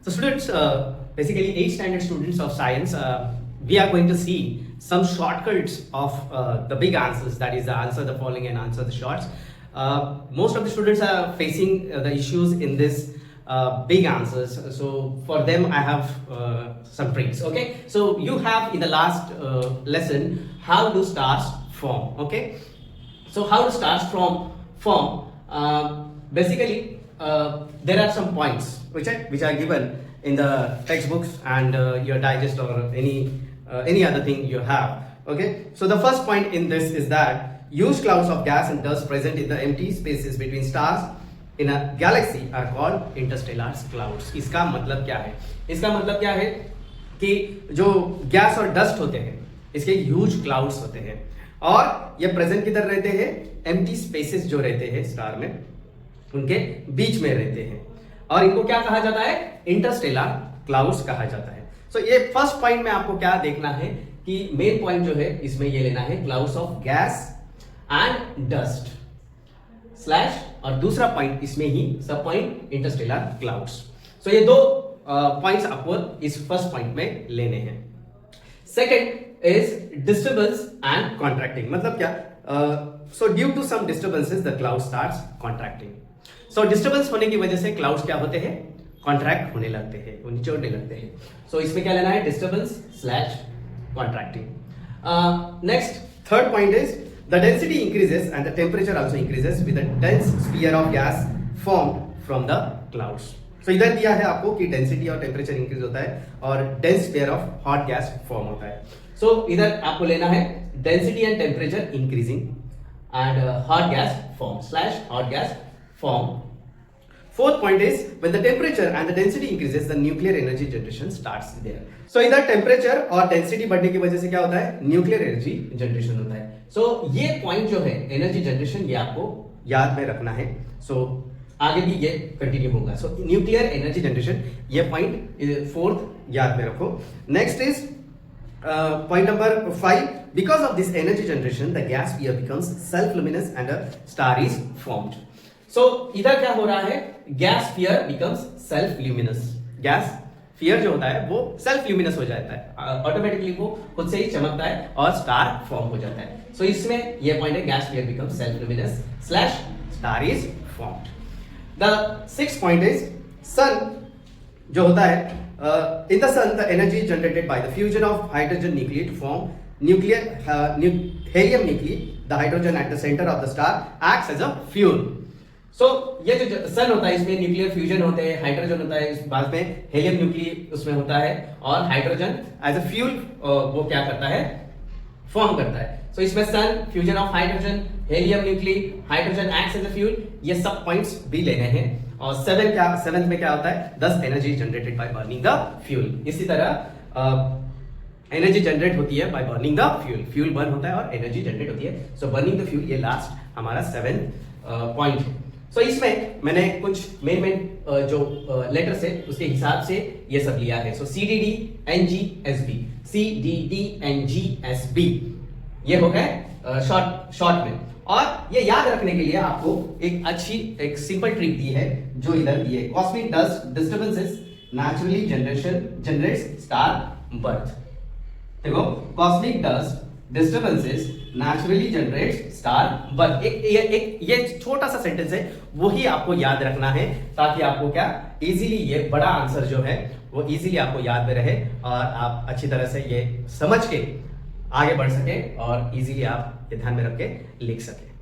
So students, basically 8th standard students of science, we are going to see some shortcuts of the big answers, that is the answer the following and answer the shorts. Most of the students are facing the issues in this big answers, so for them I have some tricks. Okay, so you have in the last lesson how do stars form. Okay, so how do stars form, basically there are some points which are given in the textbooks and your digest or any other thing you have. Okay, so the first point in this is that huge clouds of gas and dust present in the empty spaces between stars in a galaxy are called interstellar clouds. इसका मतलब क्या है? इसका मतलब क्या है कि जो गैस और डस्ट होते हैं इसके ह्यूज क्लाउड्स होते हैं और ये प्रेजेंट किधर रहते हैं? एम्प्टी स्पेसेस जो रहते हैं स्टार में उनके बीच में रहते हैं और इनको क्या कहा जाता है? इंटरस्टेलर क्लाउड्स कहा जाता है. सो ये फर्स्ट पॉइंट में आपको क्या देखना है कि मेन पॉइंट जो है इसमें ये लेना है clouds of gas and dust slash और दूसरा पॉइंट इसमें ही सब पॉइंट इंटरस्टेलर क्लाउड्स. सो ये दो पॉइंट्स आपको इस फर्स्ट पॉइंट में लेने हैं. Second is disturbance and contracting. मतलब क्या? So due to some disturbances the cloud starts contracting. So disturbance होने की वजह से क्लाउड्स क्या होते हैं? कॉन्ट्रैक्ट होने लगते हैं, वो निचोड़ने लगते हैं. सो इसमें क्या लेना है? Disturbance slash contracting. Next third point is the density increases and the temperature also increases with a dense sphere of gas formed from the clouds. So इधर दिया है आपको कि डेंसिटी और टेम्परेचर इंक्रीज होता है और dense sphere of hot gas form होता है. सो इधर आपको लेना है density and temperature increasing and hot gas form slash hot gas form. Fourth point is when the temperature and the density increases, the nuclear energy generation starts there. So इधर temperature और density बढ़ने की वजह से क्या होता है? Nuclear energy generation होता है. सो ये पॉइंट जो है एनर्जी जनरेशन ये आपको याद में रखना है. सो आगे भी ये कंटिन्यू होगा. सो न्यूक्लियर एनर्जी जनरेशन ये पॉइंट फोर्थ याद में रखो. Next is point number 5. Because of this energy generation, the gas sphere becomes self-luminous and a star is formed. So इधर क्या हो रहा है? Gas sphere becomes self luminous. Gas sphere जो होता है वो सेल्फ ल्यूमिनस हो जाता है, ऑटोमेटिकली वो खुद से ही चमकता है और स्टार फॉर्म हो जाता है. सो इसमें ये पॉइंट है gas sphere becomes self luminous slash star is formed. The sixth point is sun जो होता है in the sun the energy generated by the fusion of hydrogen nucleus to form helium nuclei. The hydrogen at the center of the star acts as a fuel. सो ये जो सन होता है इसमें nuclear fusion होते हैं, हाइड्रोजन होता है, इस बाद में हेलियम न्यूक्लियस उसमें होता है और हाइड्रोजन एज अ फ्यूल वो क्या करता है? फॉर्म करता है. सो इसमें sun, fusion of hydrogen, helium nucleus, hydrogen acts as a fuel, ये सब पॉइंट्स भी लेने हैं. और सेवेंथ में क्या होता है? दस energy generated by burning the fuel. इसी तरह एनर्जी जनरेट होती है by burning the fuel. Fuel burn होता है और एनर्जी जनरेट होती है. सो बर्निंग द फ्यूल ये लास्ट हमारा सेवेंथ पॉइंट है. सो इसमें मैंने कुछ मेन जो लेटर्स है उसके हिसाब से ये सब लिया है. सो CDD NGSB, CDD NGSB ये हो गए शॉर्ट में. और ये याद रखने के लिए आपको एक सिंपल ट्रिक दी है जो इधर दी है. Cosmic dust disturbances naturally generates star birth. देखो, cosmic dust disturbances naturally generates star birth. एक ये छोटा सा सेंटेंस है, वही आपको याद रखना है ताकि आपको क्या इजीली ये बड़ा आंसर जो है वो इजीली आपको याद में रहे और आप अच्छी तरह से ये समझ के आगे बढ़ सके और इजीली आप ये ध्यान में रख के लिख सके.